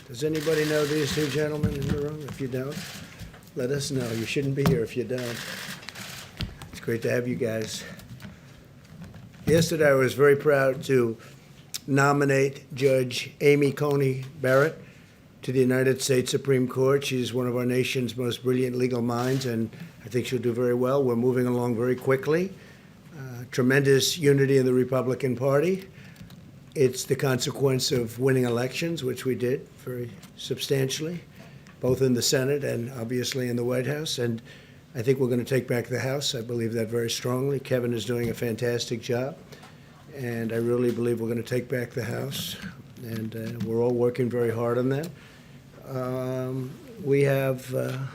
Does anybody know these two gentlemen in the room? If you don't, let us know. You shouldn't be here if you don't. It's great to have you guys. Yesterday, I was very proud to nominate Judge Amy Coney Barrett to the United States Supreme Court. She's one of our nation's most brilliant legal minds, and I think she'll do very well. We're moving along very quickly. Tremendous unity in the Republican Party. It's the consequence of winning elections, which we did very substantially, both in the Senate and obviously in the White House. And I think we're going to take back the House. I believe that very strongly. Kevin is doing a fantastic job. And I really believe we're going to take back the House. And we're all working very hard on that. We have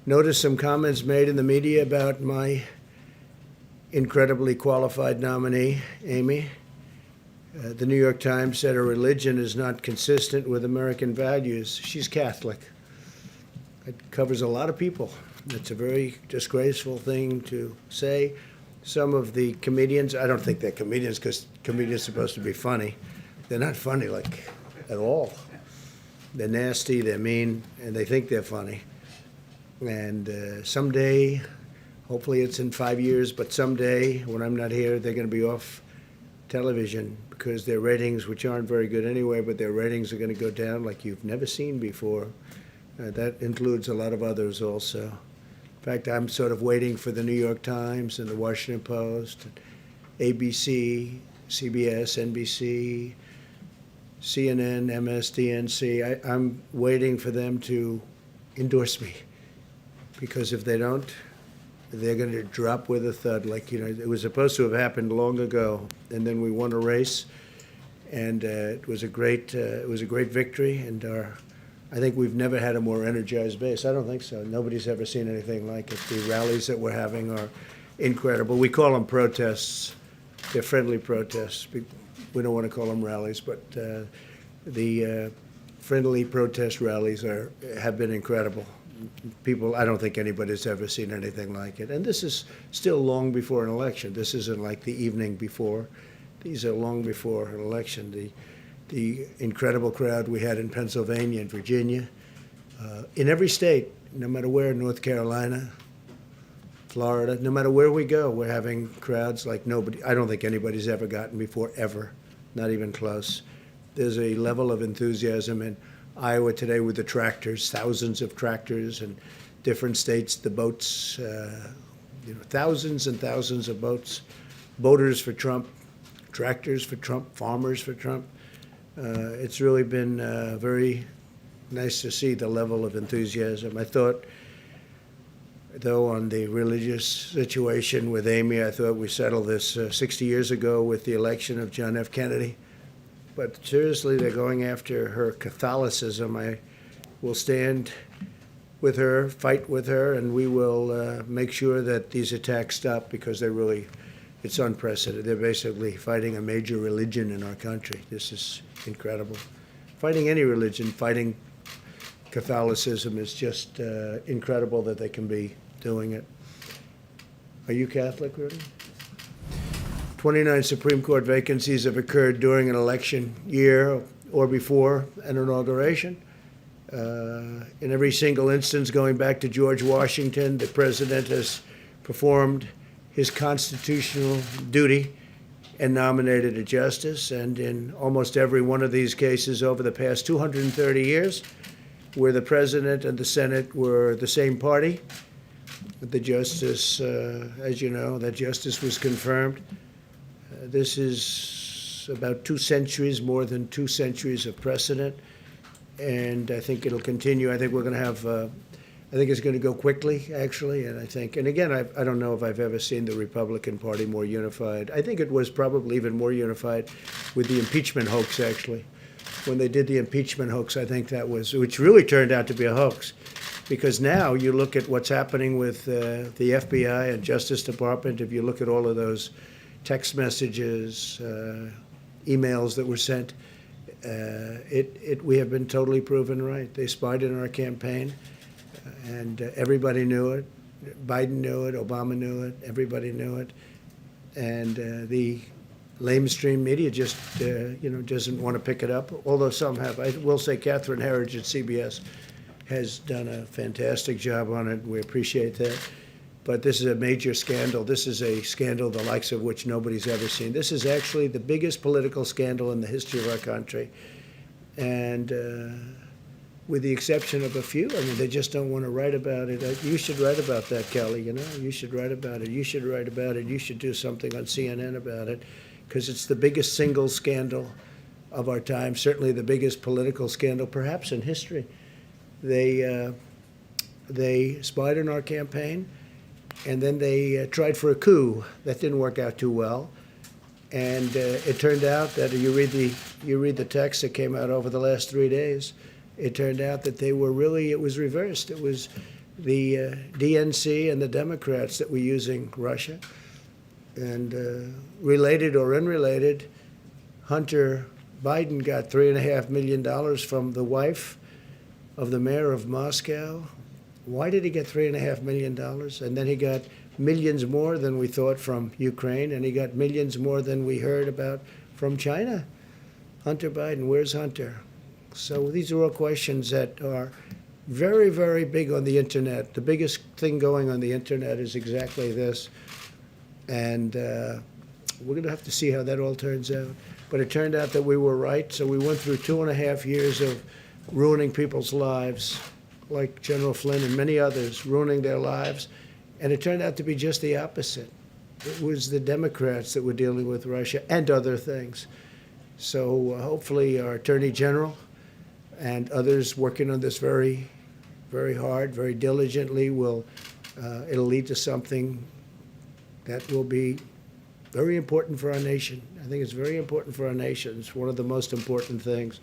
noticed some comments made in the media about my incredibly qualified nominee, Amy. The New York Times said her religion is not consistent with American values. She's Catholic. It covers a lot of people. It's a very disgraceful thing to say. Some of the comedians, I don't think they're comedians because comedians are supposed to be funny. They're not funny, like, at all. They're nasty, they're mean, and they think they're funny. And someday, hopefully it's in 5 years, but someday when I'm not here, they're going to be off television because their ratings, which aren't very good anyway, but their ratings are going to go down like you've never seen before. That includes a lot of others also. In fact, I'm sort of waiting for the New York Times and the Washington Post, ABC, CBS, NBC, CNN, MSDNC. I'm waiting for them to endorse me because if they don't, they're going to drop with a thud. Like, you know, it was supposed to have happened long ago, and then we won a race, and it was a great victory. And I think we've never had a more energized base. I don't think so. Nobody's ever seen anything like it. The rallies that we're having are incredible. We call them protests. They're friendly protests. We don't want to call them rallies, but the friendly protest rallies have been incredible. People, I don't think anybody's ever seen anything like it. And this is still long before an election. This isn't like the evening before. These are long before an election. The incredible crowd we had in Pennsylvania and Virginia, in every state, no matter where, North Carolina, Florida, no matter where we go, we're having crowds like nobody. I don't think anybody's ever gotten before, ever, not even close. There's a level of enthusiasm in Iowa today with the tractors, thousands of tractors in different states, the boats, thousands and thousands of boats, boaters for Trump, tractors for Trump, farmers for Trump. It's really been very nice to see the level of enthusiasm. I thought, though, on the religious situation with Amy, I thought we settled this 60 years ago with the election of John F. Kennedy. But seriously, they're going after her Catholicism. I will stand with her, fight with her, and we will make sure that these attacks stop because it's unprecedented. They're basically fighting a major religion in our country. This is incredible. Fighting any religion, fighting Catholicism is just incredible that they can be doing it. Are you Catholic, Rudy? 29 Supreme Court vacancies have occurred during an election year or before an inauguration. In every single instance, going back to George Washington, the president has performed his constitutional duty and nominated a justice. And in almost every one of these cases over the past 230 years, where the president and the Senate were the same party, the justice, as you know, that justice was confirmed. This is about 2 centuries, more than 2 centuries of precedent, and I think it'll continue. I think we're going to have, I think it's going to go quickly, actually, and again, I don't know if I've ever seen the Republican Party more unified. I think it was probably even more unified with the impeachment hoax, actually. When they did the impeachment hoax, I think that was, which really turned out to be a hoax, because now you look at what's happening with the FBI and Justice Department, if you look at all of those text messages, emails that were sent, we have been totally proven right. They spied in our campaign, and everybody knew it. Biden knew it, Obama knew it, everybody knew it. And the Lamestream media just, doesn't want to pick it up, although some have. I will say Catherine Herridge at CBS has done a fantastic job on it. We appreciate that. But this is a major scandal. This is a scandal the likes of which nobody's ever seen. This is actually the biggest political scandal in the history of our country. And with the exception of a few, I mean, they just don't want to write about it. You should write about that, Kelly, You should write about it. You should write about it. You should do something on CNN about it, because it's the biggest single scandal of our time, certainly the biggest political scandal, perhaps in history. They spied on our campaign. And then they tried for a coup. That didn't work out too well. And it turned out that you read the text that came out over the last 3 days. It turned out that it was reversed. It was the DNC and the Democrats that were using Russia. And related or unrelated, Hunter Biden got $3.5 million from the wife of the mayor of Moscow. Why did he get $3.5 million? And then he got millions more than we thought from Ukraine, and he got millions more than we heard about from China. Hunter Biden, where's Hunter? So these are all questions that are very, very big on the internet. The biggest thing going on the internet is exactly this. And we're going to have to see how that all turns out. But it turned out that we were right. So we went through 2.5 years of ruining people's lives, like General Flynn and many others, ruining their lives. And it turned out to be just the opposite. It was the Democrats that were dealing with Russia and other things. So hopefully our Attorney General and others working on this very, very hard, very diligently it'll lead to something that will be very important for our nation. I think it's very important for our nation. It's one of the most important things.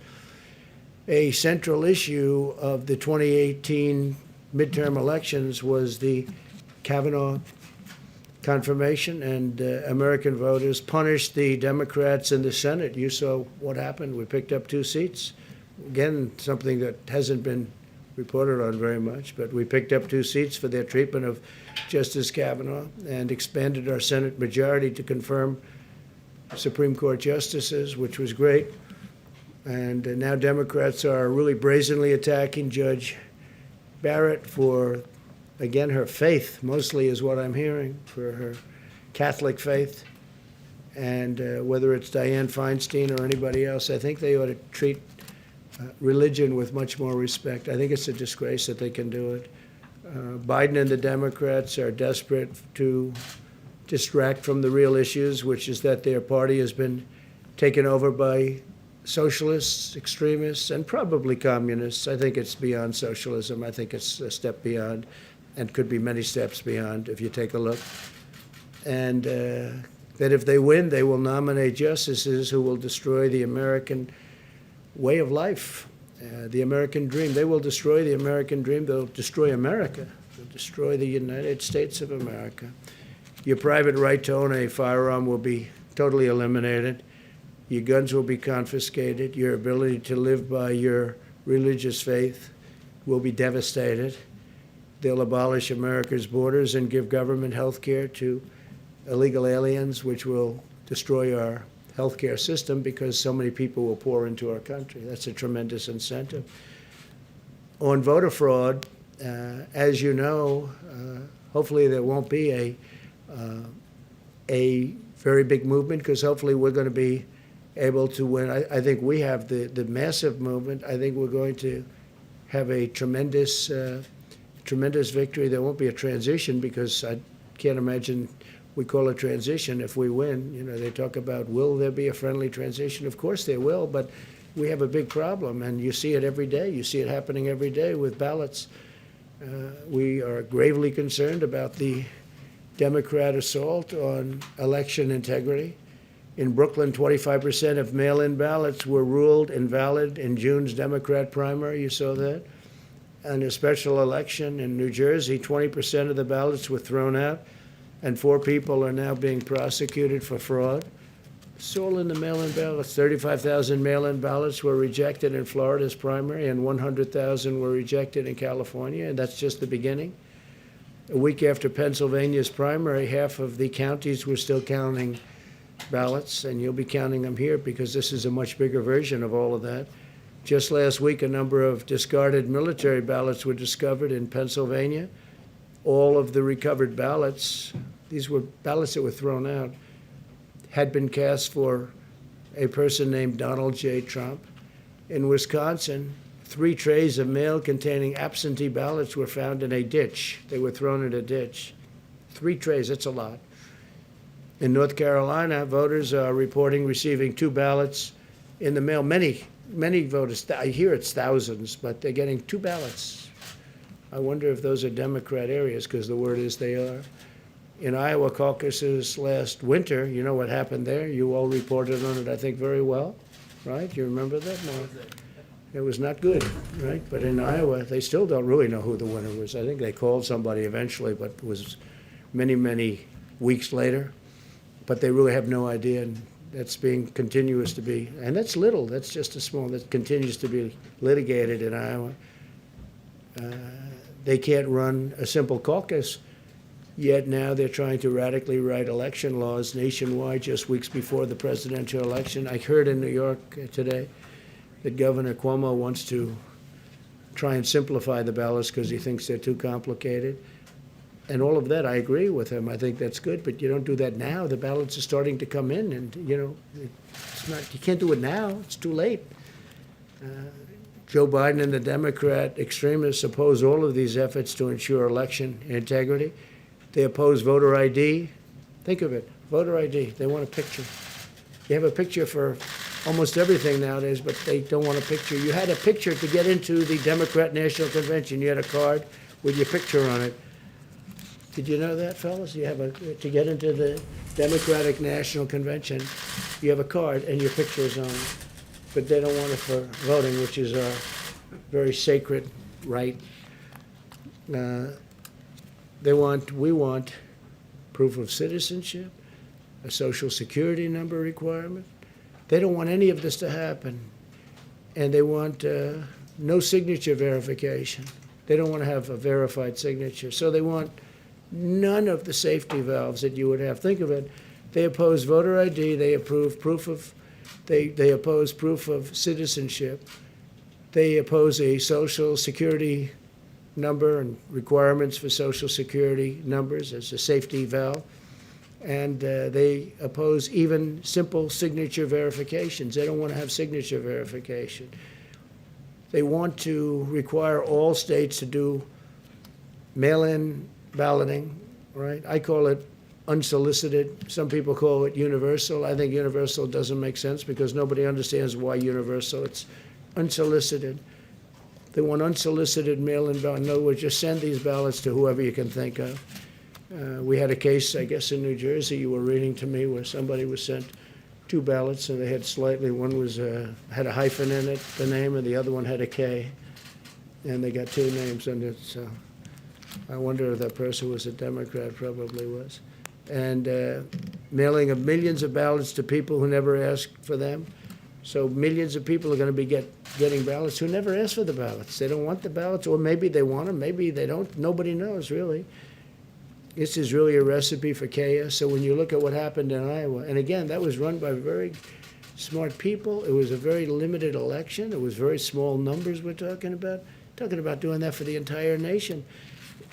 A central issue of the 2018 midterm elections was the Kavanaugh confirmation, and American voters punished the Democrats in the Senate. You saw what happened. We picked up 2 seats. Again, something that hasn't been reported on very much, but we picked up 2 seats for their treatment of Justice Kavanaugh and expanded our Senate majority to confirm Supreme Court justices, which was great. And now Democrats are really brazenly attacking Judge Barrett for, again, her faith, mostly is what I'm hearing, for her Catholic faith. And whether it's Dianne Feinstein or anybody else, I think they ought to treat religion with much more respect. I think it's a disgrace that they can do it. Biden and the Democrats are desperate to distract from the real issues, which is that their party has been taken over by socialists, extremists, and probably communists. I think it's beyond socialism. I think it's a step beyond, and could be many steps beyond if you take a look. And that if they win, they will nominate justices who will destroy the American way of life, the American dream. They will destroy the American dream. They'll destroy America. They'll destroy the United States of America. Your private right to own a firearm will be totally eliminated. Your guns will be confiscated. Your ability to live by your religious faith will be devastated. They'll abolish America's borders and give government health care to illegal aliens, which will destroy our healthcare system because so many people will pour into our country. That's a tremendous incentive. On voter fraud, as you know, hopefully there won't be a very big movement, because hopefully we're going to be able to win. I think we have the massive movement. I think we're going to have a tremendous victory. There won't be a transition, because I can't imagine we call a transition if we win. You know, they talk about, will there be a friendly transition? Of course there will, but we have a big problem, and you see it every day. You see it happening every day with ballots. We are gravely concerned about the Democrat assault on election integrity. In Brooklyn, 25% of mail-in ballots were ruled invalid in June's Democrat primary. You saw that. And a special election in New Jersey, 20% of the ballots were thrown out, and 4 people are now being prosecuted for fraud. It's all in the mail-in ballots. 35,000 mail-in ballots were rejected in Florida's primary, and 100,000 were rejected in California, and that's just the beginning. A week after Pennsylvania's primary, half of the counties were still counting ballots, and you'll be counting them here because this is a much bigger version of all of that. Just last week, a number of discarded military ballots were discovered in Pennsylvania. All of the recovered ballots, these were ballots that were thrown out, had been cast for a person named Donald J. Trump. In Wisconsin, 3 trays of mail containing absentee ballots were found in a ditch. They were thrown in a ditch. 3 trays, that's a lot. In North Carolina, voters are reporting receiving 2 ballots in the mail. Many voters, I hear it's thousands, but they're getting 2 ballots. I wonder if those are Democrat areas, because the word is they are. In Iowa caucuses last winter, you know what happened there? You all reported on it, I think, very well, right? You remember that? No. It was not good, right? But in Iowa, they still don't really know who the winner was. I think they called somebody eventually, but it was many, many weeks later. But they really have no idea, and that's being continuous to be, and that's little. That's just a small. That continues to be litigated in Iowa. They can't run a simple caucus, yet now they're trying to radically write election laws nationwide just weeks before the presidential election. I heard in New York today that Governor Cuomo wants to try and simplify the ballots because he thinks they're too complicated. And all of that, I agree with him. I think that's good, but you don't do that now. The ballots are starting to come in, and it's not. You can't do it now. It's too late. Joe Biden and the Democrat extremists oppose all of these efforts to ensure election integrity. They oppose voter ID. Think of it, voter ID. They want a picture. You have a picture for almost everything nowadays, but they don't want a picture. You had a picture to get into the Democrat National Convention. You had a card with your picture on it. Did you know that, fellas? You have to get into the Democratic National Convention, you have a card and your picture is on it. But they don't want it for voting, which is a very sacred right. We want proof of citizenship, a social security number requirement. They don't want any of this to happen. And they want no signature verification. They don't want to have a verified signature. So they want none of the safety valves that you would have. Think of it. They oppose voter ID. They oppose proof of citizenship. They oppose a social security number and requirements for social security numbers as a safety valve. And they oppose even simple signature verifications. They don't want to have signature verification. They want to require all states to do mail-in balloting, right? I call it unsolicited. Some people call it universal. I think universal doesn't make sense because nobody understands why universal. It's unsolicited. They want unsolicited mail-in ballot. In other words, just send these ballots to whoever you can think of. We had a case, I guess, in New Jersey you were reading to me where somebody was sent 2 ballots and they had one was had a hyphen in it, the name, and the other one had a K. And they got 2 names in it. So I wonder if that person was a Democrat, probably was. And mailing of millions of ballots to people who never asked for them. So millions of people are going to be getting ballots who never asked for the ballots. They don't want the ballots, or maybe they want them, maybe they don't. Nobody knows, really. This is really a recipe for chaos. So when you look at what happened in Iowa, and again, that was run by very smart people. It was a very limited election. It was very small numbers we're talking about doing that for the entire nation.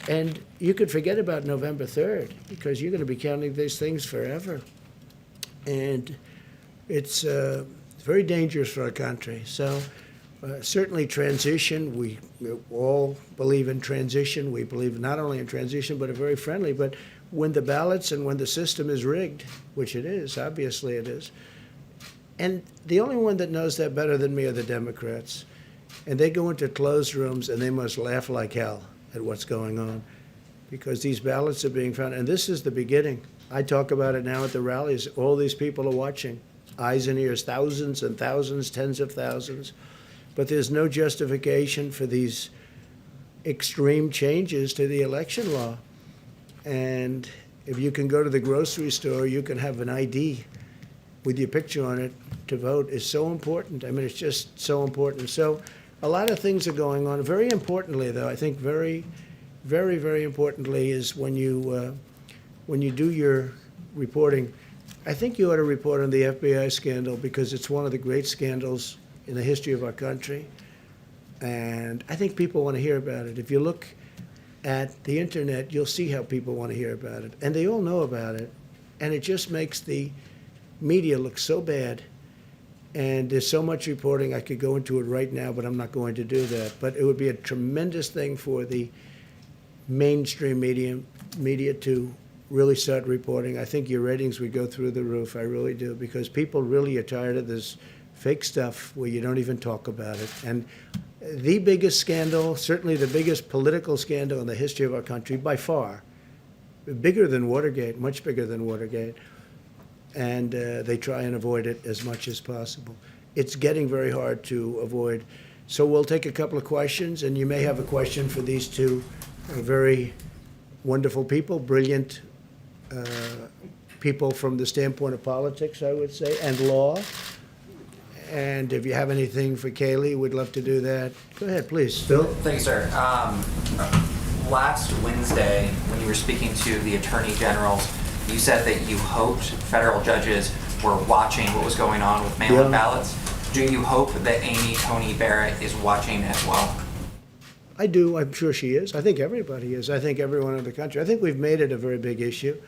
And you could forget about November 3rd because you're going to be counting these things forever. And it's very dangerous for our country. So certainly transition, we all believe in transition. We believe not only in transition, but a very friendly. But when the ballots and when the system is rigged, which it is, obviously it is, and the only one that knows that better than me are the Democrats. And they go into closed rooms and they must laugh like hell at what's going on because these ballots are being found. And this is the beginning. I talk about it now at the rallies. All these people are watching, eyes and ears, thousands and thousands, tens of thousands. But there's no justification for these extreme changes to the election law. And if you can go to the grocery store, you can have an ID with your picture on it to vote is so important. I mean, it's just so important. So a lot of things are going on. Very importantly, though, I think very, very, very importantly is when you do your reporting, I think you ought to report on the FBI scandal because it's one of the great scandals in the history of our country. And I think people want to hear about it. If you look at the internet, you'll see how people want to hear about it. And they all know about it. And it just makes the media look so bad. And there's so much reporting, I could go into it right now, but I'm not going to do that. But it would be a tremendous thing for the mainstream media to really start reporting. I think your ratings would go through the roof. I really do, because people really are tired of this fake stuff where you don't even talk about it. And the biggest scandal, certainly the biggest political scandal in the history of our country, by far, bigger than Watergate, much bigger than Watergate, and they try and avoid it as much as possible. It's getting very hard to avoid. So we'll take a couple of questions, and you may have a question for these two very wonderful people, brilliant people from the standpoint of politics, I would say, and law. And if you have anything for Kayleigh, we'd love to do that. Go ahead, please. Bill? Thank you, sir. Last Wednesday, when you were speaking to the attorney generals, you said that you hoped federal judges were watching what was going on with mail-in ballots. Do you hope that Amy Coney Barrett is watching as well? I do. I'm sure she is. I think everybody is. I think everyone in the country. I think we've made it a very big issue.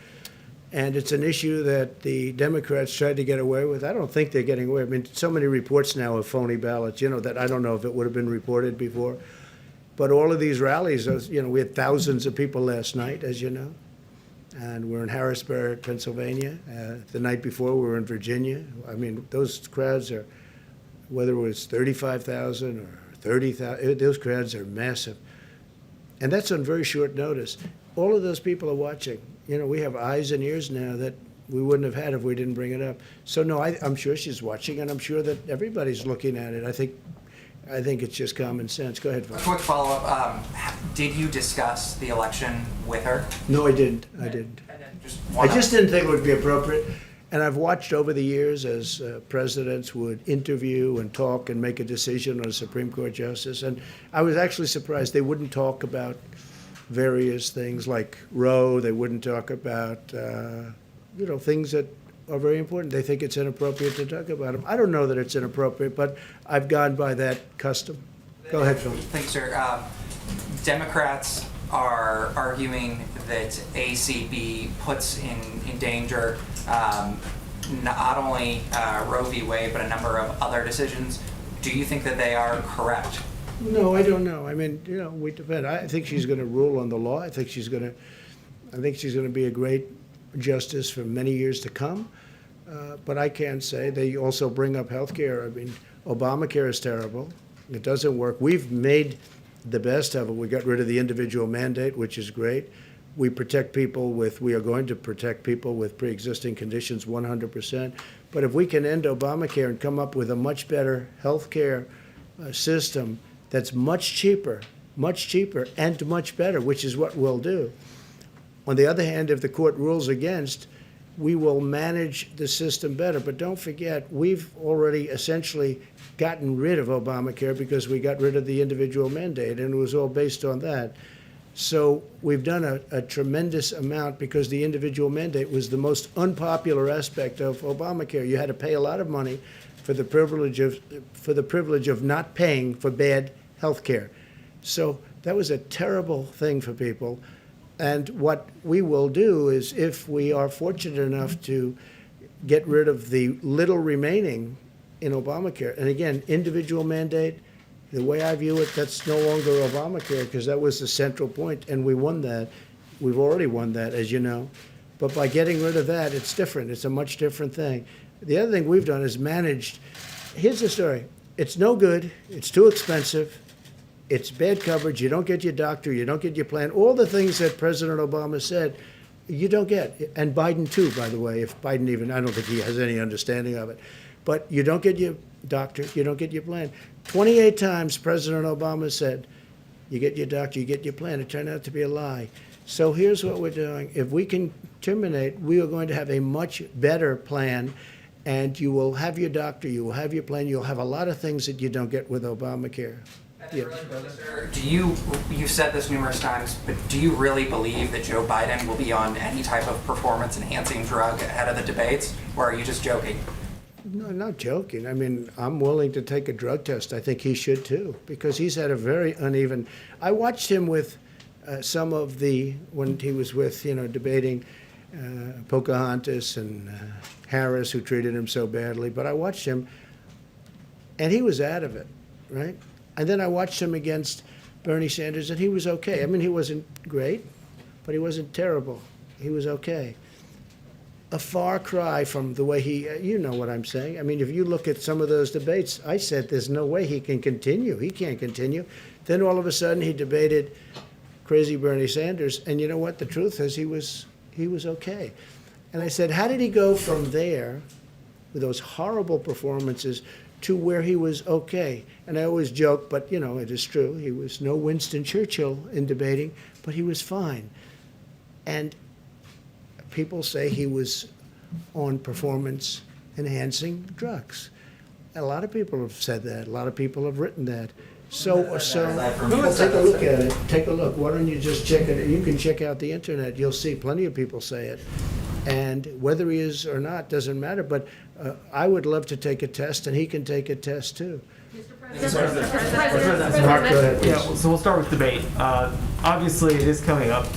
And it's an issue that the Democrats tried to get away with. I don't think they're getting away. I mean, so many reports now of phony ballots, that I don't know if it would have been reported before. But all of these rallies, we had thousands of people last night, as you know. And we're in Harrisburg, Pennsylvania. The night before, we were in Virginia. I mean, those crowds are, whether it was 35,000 or 30,000, those crowds are massive. And that's on very short notice. All of those people are watching. We have eyes and ears now that we wouldn't have had if we didn't bring it up. So no, I'm sure she's watching, and I'm sure that everybody's looking at it. I think it's just common sense. Go ahead, Vaughn. A quick follow-up. Did you discuss the election with her? No, I didn't. I just didn't think it would be appropriate. And I've watched over the years as presidents would interview and talk and make a decision on a Supreme Court justice. And I was actually surprised they wouldn't talk about various things like Roe. They wouldn't talk about, things that are very important. They think it's inappropriate to talk about them. I don't know that it's inappropriate, but I've gone by that custom. Go ahead, Phil. Thanks, sir. Democrats are arguing that ACB puts in danger not only Roe v. Wade, but a number of other decisions. Do you think that they are correct? No, I don't know. I mean, we depend. I think she's going to rule on the law. I think she's going to be a great justice for many years to come. But I can't say. They also bring up health care. I mean, Obamacare is terrible. It doesn't work. We've made the best of it. We got rid of the individual mandate, which is great. We are going to protect people with pre-existing conditions 100%. But if we can end Obamacare and come up with a much better health care system that's much cheaper, and much better, which is what we'll do. On the other hand, if the court rules against, we will manage the system better. But don't forget, we've already essentially gotten rid of Obamacare because we got rid of the individual mandate, and it was all based on that. So we've done a tremendous amount because the individual mandate was the most unpopular aspect of Obamacare. You had to pay a lot of money for the privilege of not paying for bad health care. So that was a terrible thing for people. And what we will do is, if we are fortunate enough to get rid of the little remaining in Obamacare, and again, individual mandate, the way I view it, that's no longer Obamacare because that was the central point, and we won that. We've already won that, as you know. But by getting rid of that, it's different. It's a much different thing. The other thing we've done is managed. Here's the story. It's no good. It's too expensive. It's bad coverage. You don't get your doctor. You don't get your plan. All the things that President Obama said, you don't get. And Biden, too, by the way. If Biden I don't think he has any understanding of it. But you don't get your doctor. You don't get your plan. 28 times President Obama said, you get your doctor, you get your plan. It turned out to be a lie. So here's what we're doing. If we can terminate, we are going to have a much better plan. And you will have your doctor, you will have your plan, you'll have a lot of things that you don't get with Obamacare. Yeah. You've said this numerous times, but do you really believe that Joe Biden will be on any type of performance-enhancing drug ahead of the debates, or are you just joking? No, not joking. I mean, I'm willing to take a drug test. I think he should too, because he's had a very uneven. I watched him with some of when he was with, debating Pocahontas and Harris, who treated him so badly. But I watched him, and he was out of it, right? And then I watched him against Bernie Sanders, and he was okay. I mean, he wasn't great, but he wasn't terrible. He was okay. A far cry from the way you know what I'm saying. I mean, if you look at some of those debates, I said there's no way he can continue. He can't continue. Then all of a sudden he debated crazy Bernie Sanders, and you know what? The truth is he was okay. And I said, how did he go from there with those horrible performances to where he was okay? And I always joke, but it is true. He was no Winston Churchill in debating, but he was fine. And people say he was on performance-enhancing drugs. A lot of people have said that. A lot of people have written that. So take a look at it. Take a look. Why don't you just check it? You can check out the internet. You'll see plenty of people say it. And whether he is or not doesn't matter. But I would love to take a test, and he can take a test too. Mark, go ahead, please. Yeah, so we'll start with debate. Obviously, it is coming up.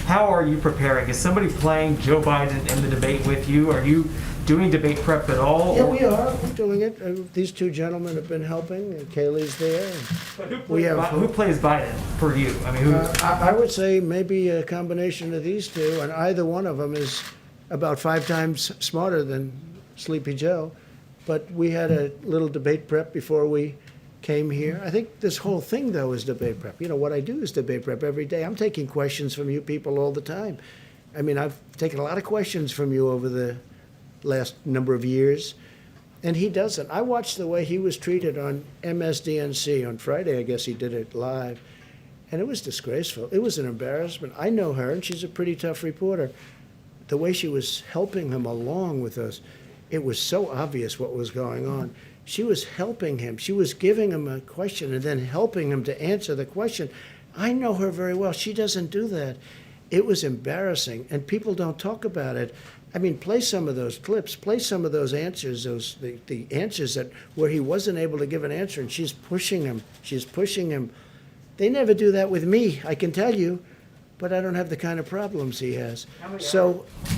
How are you preparing? Is somebody playing Joe Biden in the debate with you? Are you doing debate prep at all? Yeah, we are. We're doing it. These two gentlemen have been helping. Kaylee's there. Who plays Biden for you? I mean, who? I would say maybe a combination of these two, and either one of them is about 5 times smarter than Sleepy Joe. But we had a little debate prep before we came here. I think this whole thing, though, is debate prep. What I do is debate prep every day. I'm taking questions from you people all the time. I mean, I've taken a lot of questions from you over the last number of years, and he doesn't. I watched the way he was treated on MSDNC on Friday. I guess he did it live, and it was disgraceful. It was an embarrassment. I know her, and she's a pretty tough reporter. The way she was helping him along with us, it was so obvious what was going on. She was helping him. She was giving him a question and then helping him to answer the question. I know her very well. She doesn't do that. It was embarrassing, and people don't talk about it. I mean, play some of those clips, play some of those answers, the answers where he wasn't able to give an answer, and she's pushing him. She's pushing him. They never do that with me, I can tell you, but I don't have the kind of problems he has.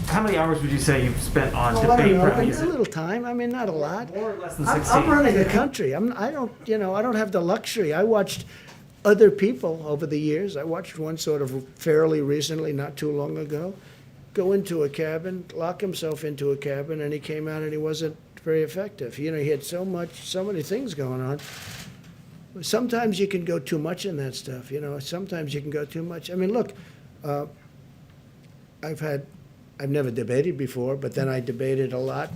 How many hours would you say you've spent on I debate don't know, prep? a little time. I mean, not a lot. More or less than I'm 16. running a country. I don't have the luxury. I watched other people over the years. I watched one sort of fairly recently, not too long ago, go into a cabin, lock himself into a cabin, and he came out and he wasn't very effective. He had so many things going on. Sometimes you can go too much in that stuff. Sometimes you can go too much. I mean, look, I've never debated before, but then I debated a lot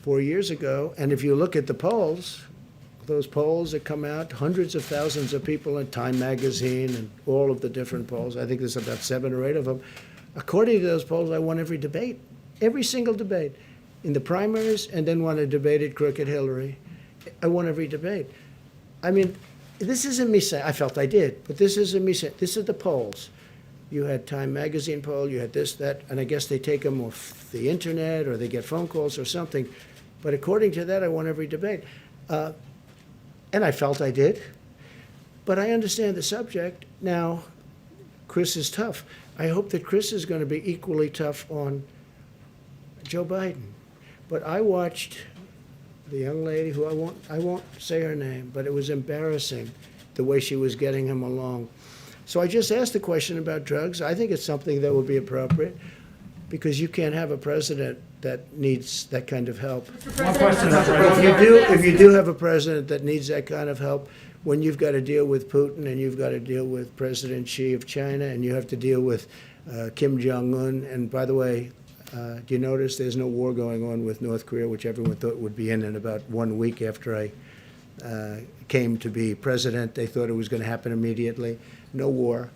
4 years ago. And if you look at the polls, those polls that come out, hundreds of thousands of people in Time Magazine and all of the different polls, I think there's about 7 or 8 of them. According to those polls, I won every debate, every single debate, in the primaries, and then when I debated Crooked Hillary. I won every debate. I mean, this isn't me saying, I felt I did, but this isn't me saying, this is the polls. You had Time Magazine poll, you had this, that, and I guess they take them off the internet or they get phone calls or something. But according to that, I won every debate. And I felt I did. But I understand the subject. Now, Chris is tough. I hope that Chris is going to be equally tough on Joe Biden. But I watched the young lady who I won't say her name, but it was embarrassing the way she was getting him along. So I just asked the question about drugs. I think it's something that would be appropriate because you can't have a president that needs that kind of help. One question. If you do have a president that needs that kind of help, when you've got to deal with Putin and you've got to deal with President Xi of China and you have to deal with Kim Jong-un, and by the way, do you notice there's no war going on with North Korea, which everyone thought would be in about 1 week after I came to be president. They thought it was going to happen immediately. No war.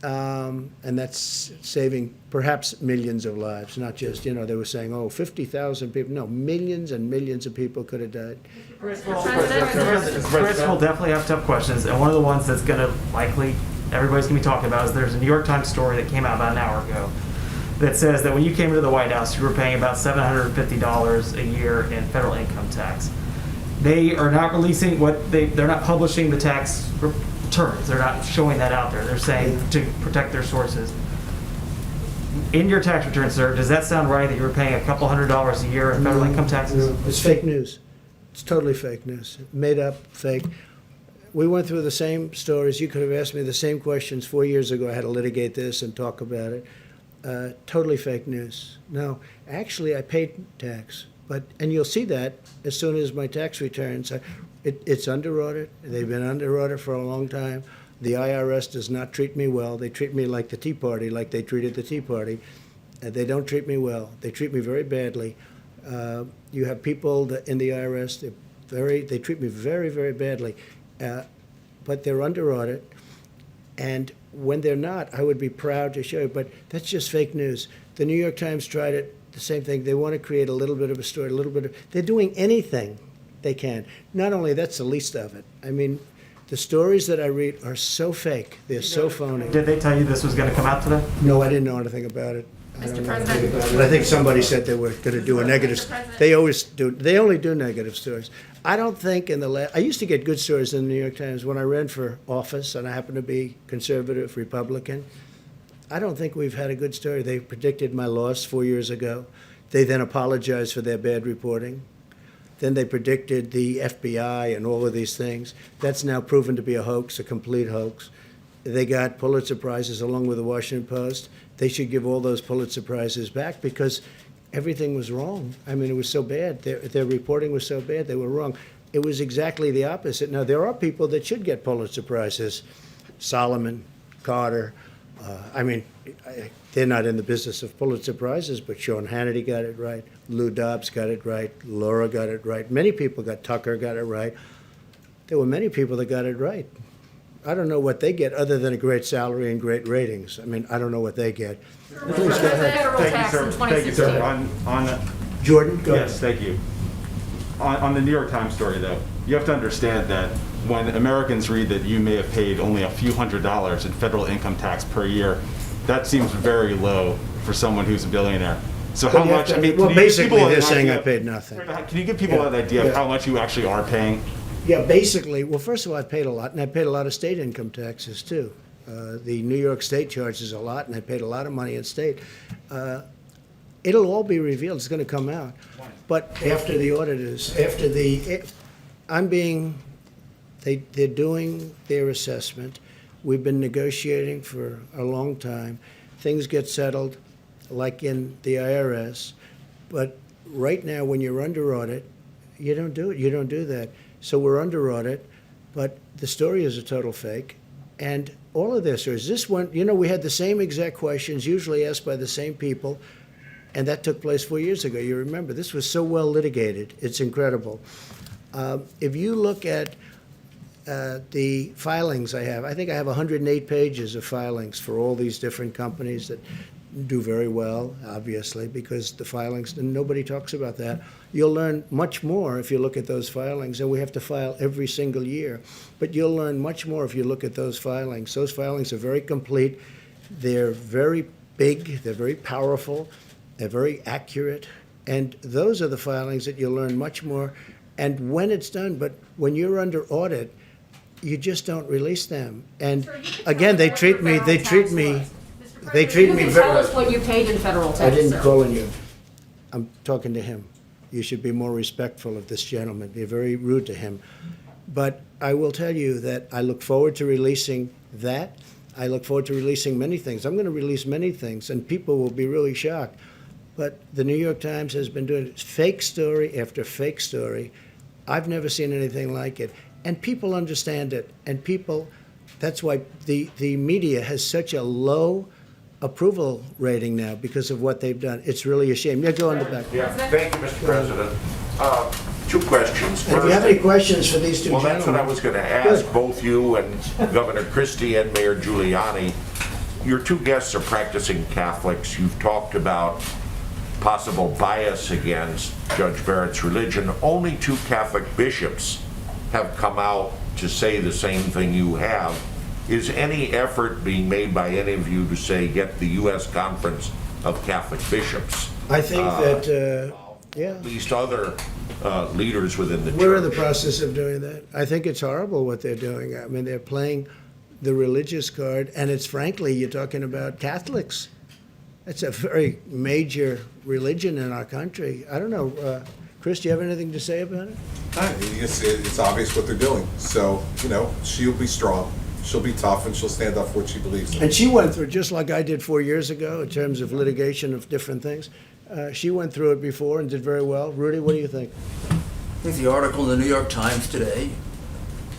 And that's saving perhaps millions of lives, not just, they were saying, 50,000 people. No, millions and millions of people could have died. Chris will definitely have tough questions, and one of the ones that's going to likely everybody's going to be talking about is there's a New York Times story that came out about an hour ago that says that when you came into the White House, you were paying about $750 a year in federal income tax. They are not releasing they're not publishing the tax returns. They're not showing that out there. They're saying to protect their sources. In your tax return, sir, does that sound right that you were paying a couple $100s a year in federal income taxes? No, it's fake news. It's totally fake news. Made up, fake. We went through the same stories. You could have asked me the same questions 4 years ago. I had to litigate this and talk about it. Totally fake news. No, actually, I paid tax. And you'll see that as soon as my tax returns. It's under audit. They've been under audit for a long time. The IRS does not treat me well. They treat me like the Tea Party, like they treated the Tea Party. They don't treat me well. They treat me very badly. You have people in the IRS, they treat me very, very badly. But they're under audit. And when they're not, I would be proud to show you. But that's just fake news. The New York Times tried it, the same thing. They want to create a little bit of a story, they're doing anything they can. Not only that's the least of it. I mean, the stories that I read are so fake. They're so phony. Did they tell you this was going to come out today? No, I didn't know anything about it. Mr. President. But I think somebody said they were going to do a negative. Mr. President. They always do. They only do negative stories. I don't think I used to get good stories in the New York Times when I ran for office, and I happened to be conservative Republican. I don't think we've had a good story. They predicted my loss 4 years ago. They then apologized for their bad reporting. Then they predicted the FBI and all of these things. That's now proven to be a hoax, a complete hoax. They got Pulitzer Prizes along with the Washington Post. They should give all those Pulitzer Prizes back because everything was wrong. I mean, it was so bad. Their reporting was so bad, they were wrong. It was exactly the opposite. Now, there are people that should get Pulitzer Prizes. Solomon, Carter. They're not in the business of Pulitzer Prizes, but Sean Hannity got it right. Lou Dobbs got it right. Laura got it right. Many people Tucker got it right. There were many people that got it right. I don't know what they get other than a great salary and great ratings. I mean, I don't know what they get. Please go ahead. Federal tax in Thank you, sir. 2016. Jordan, go ahead. Yes, thank you. On the New York Times story, though, you have to understand that when Americans read that you may have paid only a few $100s in federal income tax per year, that seems very low for someone who's a billionaire. So how much? I mean, Well, can you give basically, people they're an saying I idea- paid nothing. Can you give people Yeah. an idea Yeah. of how much you actually are paying? Yeah, basically, well, first of all, I paid a lot, and I paid a lot of state income taxes, too. The New York State charges a lot, and I paid a lot of money in state. It'll all be revealed. It's going to come out. But after the auditors, they're doing their assessment. We've been negotiating for a long time. Things get settled, like in the IRS. But right now, when you're under audit, you don't do it. You don't do that. So we're under audit, but the story is a total fake. And all of this is this one, we had the same exact questions, usually asked by the same people, and that took place 4 years ago. You remember, this was so well litigated. It's incredible. If you look at the filings I think I have 108 pages of filings for all these different companies that do very well, obviously, because the filings, and nobody talks about that. You'll learn much more if you look at those filings, and we have to file every single year. But you'll learn much more if you look at those filings. Those filings are very complete. They're very big. They're very powerful. They're very accurate. And those are the filings that you'll learn much more. And when it's done, but when you're under audit, you just don't release them. And Sir, you can again, tell they us treat what me, your they federal treat tax me, was. Mr. they President, treat you me can very. tell us what you paid in federal tax, I didn't sir. call on you. I'm talking to him. You should be more respectful of this gentleman. You're very rude to him. But I will tell you that I look forward to releasing that. I look forward to releasing many things. I'm going to release many things, and people will be really shocked. But the New York Times has been doing fake story after fake story. I've never seen anything like it. And people understand it. And that's why the media has such a low approval rating now because of what they've done. It's really a shame. Yeah, go on the back. Yeah, thank you, Mr. President. 2 questions. And if you have any questions for these two gentlemen. Well, that's what I was going to ask, both you and Governor Christie and Mayor Giuliani. your two guests are practicing Catholics. You've talked about possible bias against Judge Barrett's religion. Only two Catholic bishops have come out to say the same thing you have. Is any effort being made by any of you to say, get the U.S. Conference of Catholic Bishops, I think that, yeah. at least other leaders within the church? We're in the process of doing that. I think it's horrible what they're doing. I mean, they're playing the religious card, and it's frankly, you're talking about Catholics. It's a very major religion in our country. I don't know, Chris, do you have anything to say about it? It's obvious what they're doing. So, she'll be strong, she'll be tough, and she'll stand up for what she believes in. And she went through, just like I did 4 years ago in terms of litigation of different things. She went through it before and did very well. Rudy, what do you think? I think the article in the New York Times today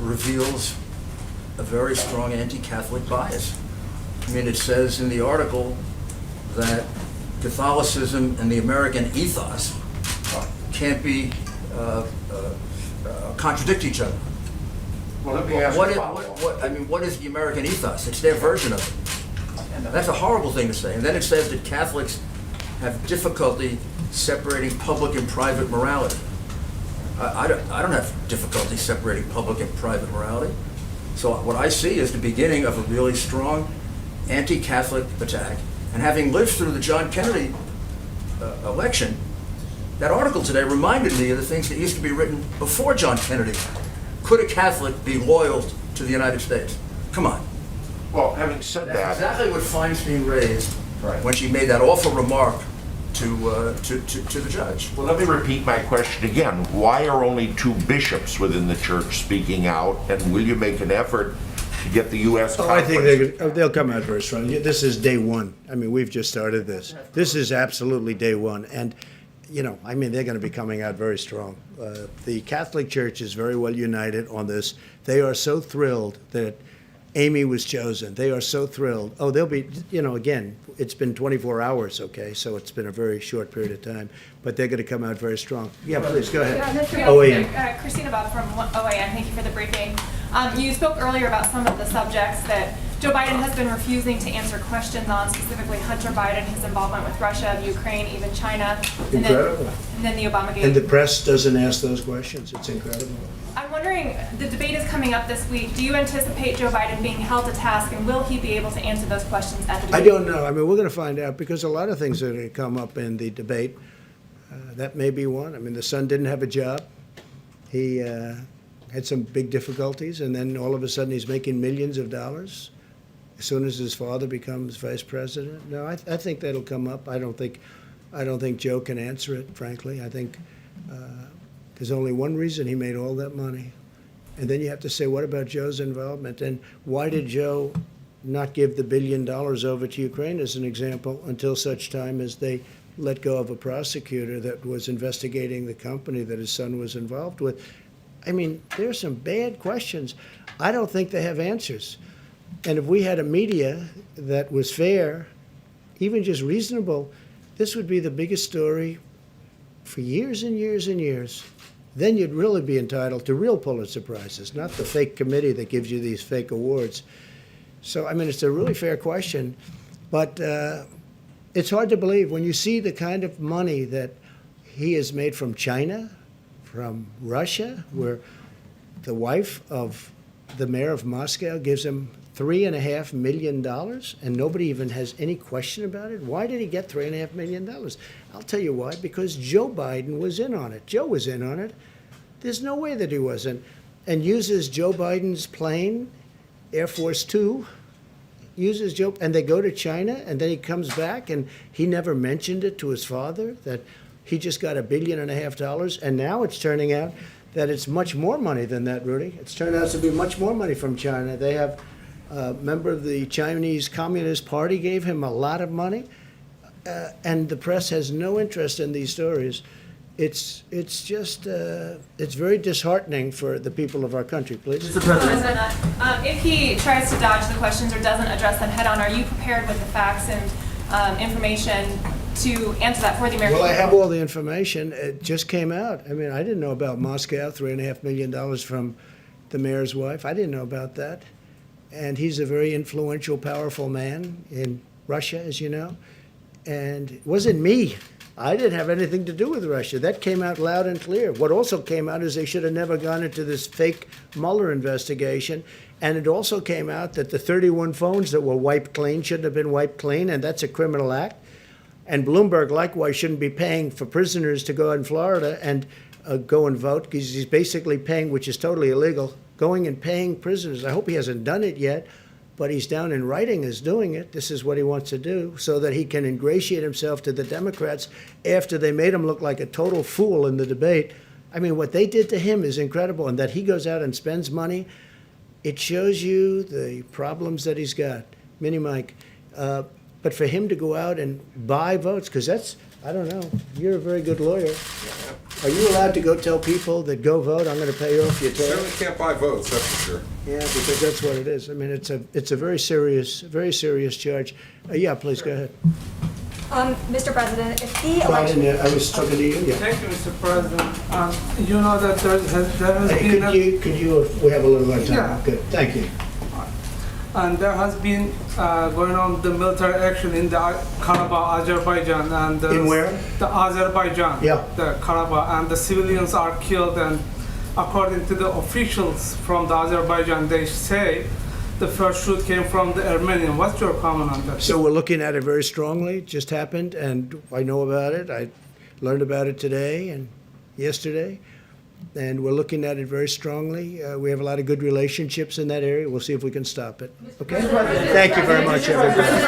reveals a very strong anti-Catholic bias. I mean, it says in the article that Catholicism and the American ethos can't be contradict each other. Well, let me ask What you is, a follow-up. what is the American ethos? It's their version of it. That's a horrible thing to say. And then it says that Catholics have difficulty separating public and private morality. I don't have difficulty separating public and private morality. So what I see is the beginning of a really strong anti-Catholic attack. And having lived through the John Kennedy election, that article today reminded me of the things that used to be written before John Kennedy. Could a Catholic be loyal to the United States? Come on. Well, having said That's that, exactly what Feinstein raised Right. when she made that awful remark to the judge. well, let me repeat my question again. Why are only two bishops within the church speaking out, and will you make an effort to get the U.S. Oh, I Conference? think they'll come out very strong. This is day one. I mean, we've just started this. This is absolutely day one. And, I mean, they're going to be coming out very strong. The Catholic Church is very well united on this. They are so thrilled that Amy was chosen. They are so thrilled. Oh, they'll be, again, it's been 24 hours, okay? So it's been a very short period of time. But they're going to come out very strong. Yeah, please, go ahead. OAN. Christina Bob from OAN, thank you for the briefing. You spoke earlier about some of the subjects that Joe Biden has been refusing to answer questions on, specifically Hunter Biden, his involvement with Russia, Ukraine, even China. Incredible. And then the Obamagate. And the press doesn't ask those questions. It's incredible. I'm wondering, the debate is coming up this week. Do you anticipate Joe Biden being held to task, and will he be able to answer those questions at the debate? I don't know. I mean, we're going to find out because a lot of things are going to come up in the debate. That may be one. I mean, the son didn't have a job. He had some big difficulties, and then all of a sudden he's making millions of dollars as soon as his father becomes vice president. No, I think that'll come up. I don't think Joe can answer it, frankly. I think there's only one reason he made all that money. And then you have to say, what about Joe's involvement? And why did Joe not give the $1 billion over to Ukraine, as an example, until such time as they let go of a prosecutor that was investigating the company that his son was involved with? I mean, there's some bad questions. I don't think they have answers. And if we had a media that was fair, even just reasonable, this would be the biggest story for years and years and years. Then you'd really be entitled to real Pulitzer Prizes, not the fake committee that gives you these fake awards. So, I mean, it's a really fair question, but it's hard to believe when you see the kind of money that he has made from China, from Russia, where the wife of the mayor of Moscow gives him $3.5 million, and nobody even has any question about it. Why did he get $3.5 million? I'll tell you why, because Joe Biden was in on it. Joe was in on it. There's no way that he wasn't. And uses Joe Biden's plane, Air Force Two, uses Joe, and they go to China, and then he comes back, and he never mentioned it to his father, that he just got $1.5 billion, and now it's turning out that it's much more money than that, Rudy. It's turned out to be much more money from China. They have a member of the Chinese Communist Party gave him a lot of money, and the press has no interest in these stories. It's just, it's very disheartening for the people of our country, please. Mr. President. If he tries to dodge the questions or doesn't address them head on, are you prepared with the facts and information to answer that for the American Well, I people? have all the information. It just came out. I mean, I didn't know about Moscow, $3.5 million from the mayor's wife. I didn't know about that. and he's a very influential, powerful man in Russia, as you know. And it wasn't me. I didn't have anything to do with Russia. That came out loud and clear. What also came out is they should have never gone into this fake Mueller investigation. And it also came out that the 31 phones that were wiped clean shouldn't have been wiped clean, and that's a criminal act. And Bloomberg likewise shouldn't be paying for prisoners to go in Florida and go and vote, because he's basically paying, which is totally illegal, going and paying prisoners. I hope he hasn't done it yet, but he's down in writing as doing it. This is what he wants to do so that he can ingratiate himself to the Democrats after they made him look like a total fool in the debate. I mean, what they did to him is incredible, and that he goes out and spends money, it shows you the problems that he's got. Mini Mike. But for him to go out and buy votes, because that's, I don't know, you're a very good lawyer. Are you allowed to go tell people that go vote, I'm going to pay off your Certainly tab? can't buy votes, that's for sure. Yeah, because that's what it is. I mean, it's a very serious charge. Yeah, please, go ahead. Mr. President, if the No, I election... didn't, I was talking to you, yeah. Thank you, Mr. President. You know that there has Hey, been... could you, we have a little more time. Yeah. Good, thank you. And there has been going on the military action in the Karabakh, Azerbaijan, and In where? The Azerbaijan, Yeah. the Karabakh, and the civilians are killed. And according to the officials from the Azerbaijan, they say the first shoot came from the Armenian. What's your comment on that? So we're looking at it very strongly. It just happened, and I know about it. I learned about it today and yesterday, and we're looking at it very strongly. We have a lot of good relationships in that area. We'll see if we can stop it. Okay? Thank you very much, everybody.